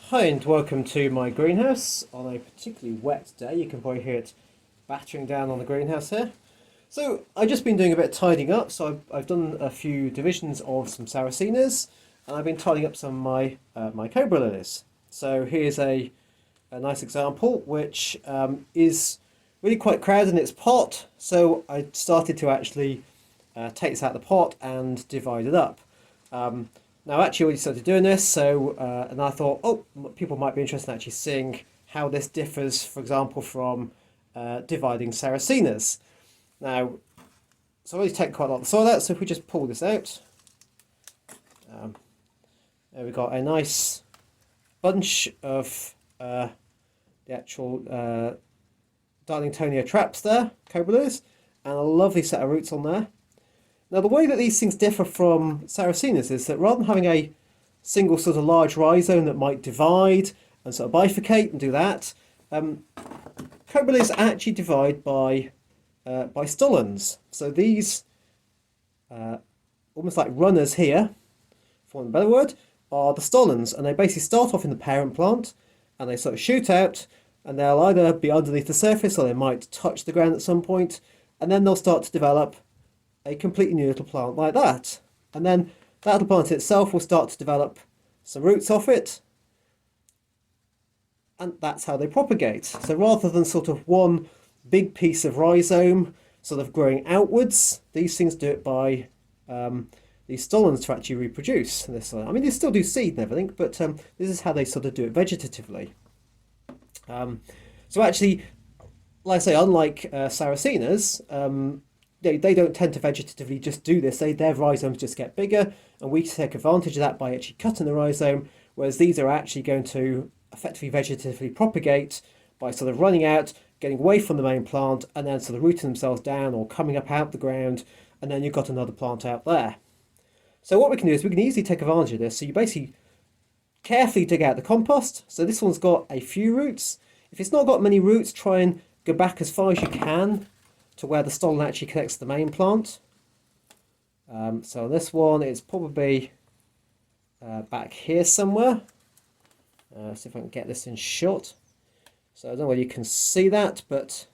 Hi and welcome to my greenhouse on a particularly wet day. You can probably hear it battering down on the greenhouse here. So I've just been doing a bit of tidying up. So I've done a few divisions of some Sarracenias, and I've been tidying up some of my Cobra lilies. So here's a nice example, which is really quite crowded in its pot. So I started to actually take this out of the pot and divide it up. Now, I actually already started doing this, and I thought, oh, people might be interested in actually seeing how this differs, for example, from dividing Sarracenas. Now, so I've already taken quite a lot of the soil out, so if we just pull this out, there we've got a nice bunch of the actual Darlingtonia traps there, Cobra lilies, and a lovely set of roots on there. Now, the way that these things differ from Sarracenas is that rather than having a single sort of large rhizome that might divide and sort of bifurcate and do that, Cobra lilies actually divide by stolons. So these, almost like runners here, for want of a better word, are the stolons, and they basically start off in the parent plant, and they sort of shoot out, and they'll either be underneath the surface or they might touch the ground at some point, and then they'll start to develop a completely new little plant like that. And then that little plant itself will start to develop some roots off it. And that's how they propagate. So rather than sort of one big piece of rhizome sort of growing outwards, these things do it by these stolons to actually reproduce. I mean, they still do seed and everything, but this is how they sort of do it vegetatively. So actually, like I say, unlike Sarracenas, they don't tend to vegetatively just do this. Their rhizomes just get bigger, and we take advantage of that by actually cutting the rhizome, whereas these are actually going to effectively vegetatively propagate by sort of running out, getting away from the main plant, and then sort of rooting themselves down or coming up out the ground, and then you've got another plant out there. So what we can do is we can easily take advantage of this. So you basically carefully dig out the compost. So this one's got a few roots. If it's not got many roots, try and go back as far as you can to where the stolon actually connects to the main plant. So this one is probably back here somewhere. See if I can get this in shot. So I don't know whether you can see that, but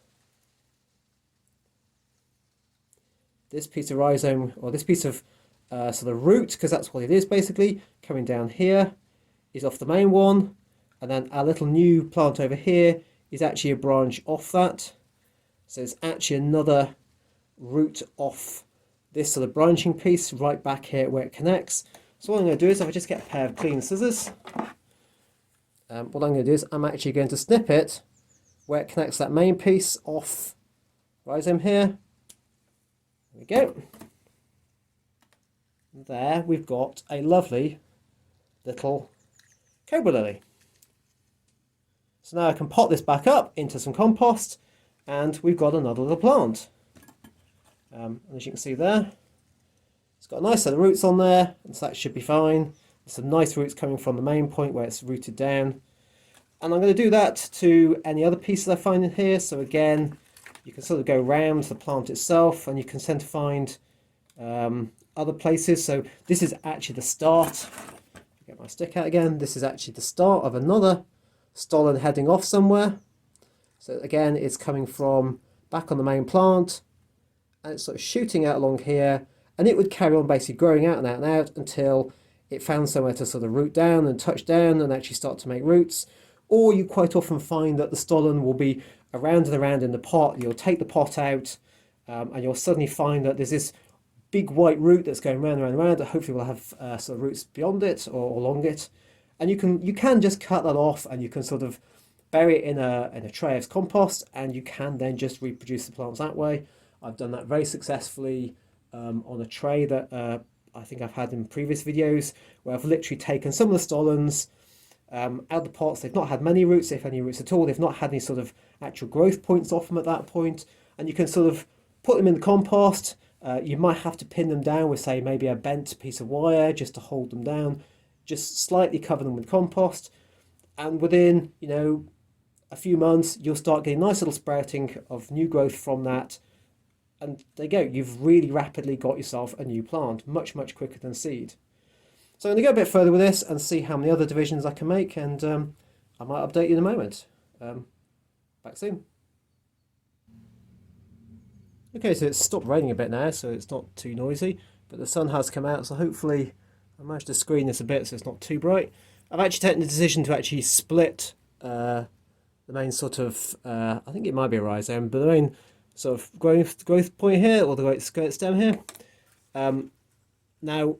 this piece of rhizome, or this piece of sort of root, because that's what it is basically, coming down here, is off the main one, and then our little new plant over here is actually a branch off that. So it's actually another root off this sort of branching piece right back here where it connects. So what I'm going to do is, if I just get a pair of clean scissors, what I'm going to do is I'm actually going to snip it where it connects that main piece off rhizome here. There we go. There we've got a lovely little Cobra lily. So now I can pot this back up into some compost, and we've got another little plant. And as you can see there, it's got a nice set of roots on there, and so that should be fine. There's some nice roots coming from the main point where it's rooted down. And I'm going to do that to any other pieces I find in here. So again, you can sort of go around the plant itself, and you can tend to find other places. So this is actually the start. Get my stick out again. This is actually the start of another stolon heading off somewhere. So again, it's coming from back on the main plant, and it's sort of shooting out along here, and it would carry on basically growing out and out and out until it found somewhere to sort of root down and touch down and actually start to make roots. Or you quite often find that the stolon will be around and around in the pot. You'll take the pot out, and you'll suddenly find that there's this big white root that's going round and round and round that hopefully will have sort of roots beyond it or along it. And you can just cut that off, and you can sort of bury it in a tray of compost, and you can then just reproduce the plants that way. I've done that very successfully on a tray that I think I've had in previous videos, where I've literally taken some of the stolons out of the pots. They've not had many roots, if any roots at all. They've not had any sort of actual growth points off them at that point, and you can sort of put them in the compost. You might have to pin them down with, say, maybe a bent piece of wire just to hold them down. Just slightly cover them with compost, and within, a few months, you'll start getting nice little sprouting of new growth from that. And there you go, you've really rapidly got yourself a new plant, much, much quicker than seed. So I'm going to go a bit further with this and see how many other divisions I can make, and I might update you in a moment. Back soon. Okay, so it's stopped raining a bit now, so it's not too noisy, but the sun has come out, so hopefully I managed to screen this a bit so it's not too bright. I've actually taken the decision to actually split the main sort of, I think it might be a rhizome, but the main sort of growth point here, or the great skirt stem here. Now,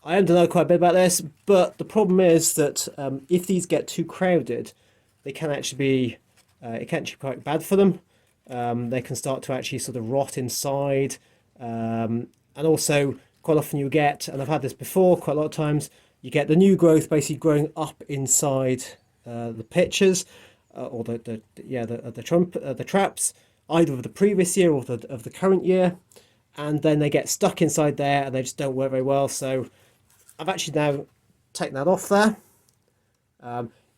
I haven't know quite a bit about this, but the problem is that if these get too crowded, they can actually be, it can actually be quite bad for them. They can start to actually sort of rot inside, and also quite often you get, and I've had this before quite a lot of times, you get the new growth basically growing up inside the pitchers, or the traps, either of the previous year or of the current year, and then they get stuck inside there and they just don't work very well. So I've actually now taken that off there.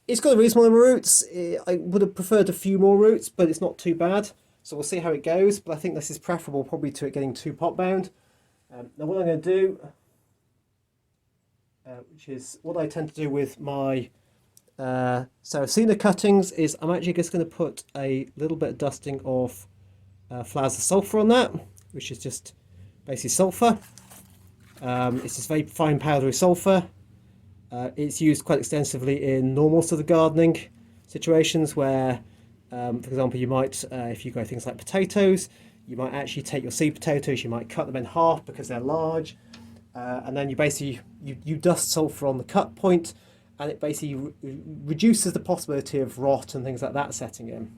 It's got a reasonable number of roots. I would have preferred a few more roots, but it's not too bad. So we'll see how it goes, but I think this is preferable probably to it getting too pot bound. Now what I'm going to do, which is what I tend to do with my Sarracenia cuttings, is I'm actually just going to put a little bit of dusting of flowers of sulphur on that, which is just basically sulphur. It's just very fine powdery sulphur. It's used quite extensively in normal sort of gardening situations where, for example, you might, if you grow things like potatoes, you might actually take your seed potatoes, you might cut them in half because they're large, and then you basically, you dust sulphur on the cut point, and it basically reduces the possibility of rot and things like that setting in.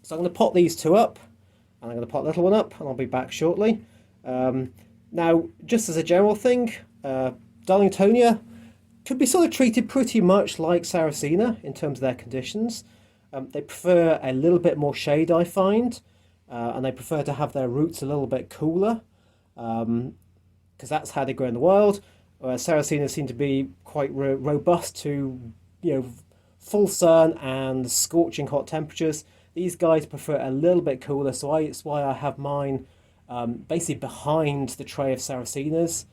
So I'm going to pot these two up, and I'm going to pot the little one up, and I'll be back shortly. Now, just as a general thing, Darlingtonia could be sort of treated pretty much like Sarracenia in terms of their conditions. They prefer a little bit more shade, I find, and they prefer to have their roots a little bit cooler, because that's how they grow in the wild. Sarracenia seem to be quite robust to, full sun and scorching hot temperatures. These guys prefer a little bit cooler, so it's why I have mine basically behind the tray of Sarracenias.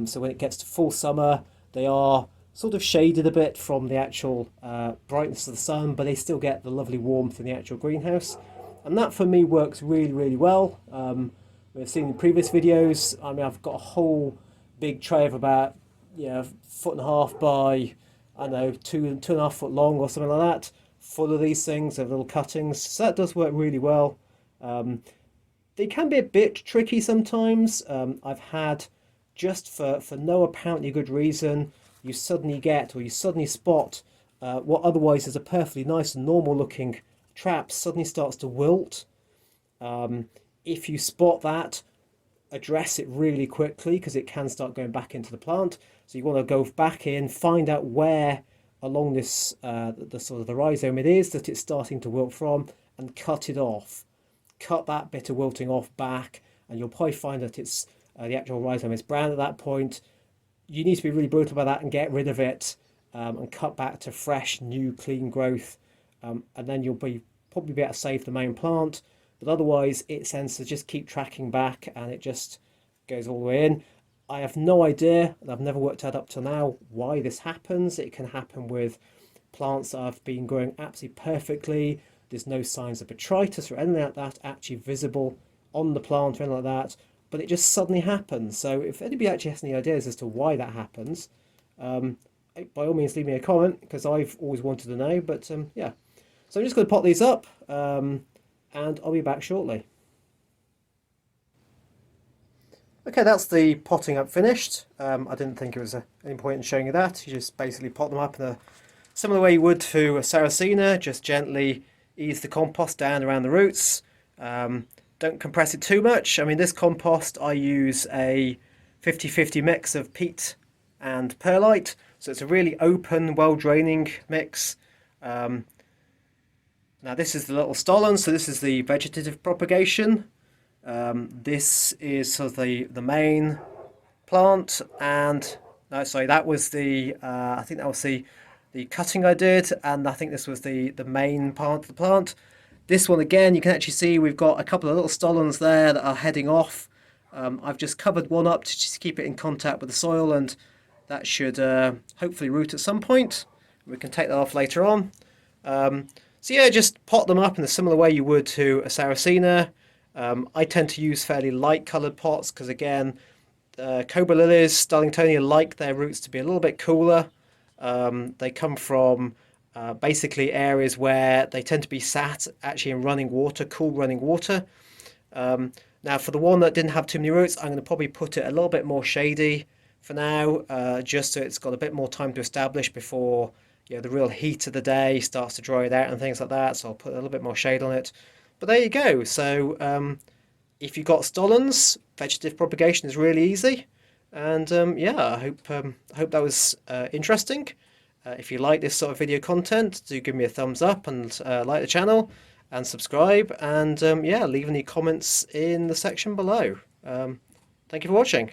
So when it gets to full summer, they are sort of shaded a bit from the actual brightness of the sun, but they still get the lovely warmth in the actual greenhouse. And that for me works really, really well. We've seen in previous videos, I mean, I've got a whole big tray of about, 1.5 by, I don't know, 2.5 foot long or something like that, full of these things, of little cuttings. So that does work really well. They can be a bit tricky sometimes. I've had, just for no apparently good reason, you suddenly spot what otherwise is a perfectly nice and normal looking trap suddenly starts to wilt. If you spot that, address it really quickly, because it can start going back into the plant. So you want to go back in, find out where along this the sort of the rhizome it is that it's starting to wilt from, and cut it off. Cut that bit of wilting off back, and you'll probably find that it's the actual rhizome is brown at that point. You need to be really brutal about that and get rid of it, and cut back to fresh, new, clean growth, and then you'll probably be able to save the main plant. But otherwise, it tends to just keep tracking back, and it just goes all the way in. I have no idea, and I've never worked out up to now, why this happens. It can happen with plants that have been growing absolutely perfectly. There's no signs of botrytis or anything like that actually visible on the plant or anything like that, but it just suddenly happens. So if anybody actually has any ideas as to why that happens, by all means leave me a comment, because I've always wanted to know. But yeah, so I'm just going to pot these up, and I'll be back shortly. Okay, that's the potting up finished. I didn't think it was any point in showing you that. You just basically pot them up in a similar way you would to a Sarracenia, just gently ease the compost down around the roots. Don't compress it too much. I mean, this compost, I use a 50-50 mix of peat and perlite, so it's a really open, well-draining mix. Now this is the little stolon, so this is the vegetative propagation. This is sort of the main plant, and no, sorry, that was the I think that was the cutting I did, and I think this was the main part of the plant. This one again, you can actually see we've got a couple of little stolons there that are heading off. I've just covered one up to just keep it in contact with the soil, and that should hopefully root at some point. We can take that off later on. So yeah, just pot them up in a similar way you would to a Sarracenia. I tend to use fairly light coloured pots because, again, Cobra lilies, Darlingtonia, like their roots to be a little bit cooler. They come from basically areas where they tend to be sat actually in running water, cool running water. Now for the one that didn't have too many roots, I'm going to probably put it a little bit more shady for now, just so it's got a bit more time to establish before the real heat of the day starts to dry it out and things like that. So I'll put a little bit more shade on it. But there you go. So if you've got stolons, vegetative propagation is really easy. And yeah, I hope that was interesting. If you like this sort of video content, do give me a thumbs up and like the channel and subscribe. And yeah, leave any comments in the section below. Thank you for watching.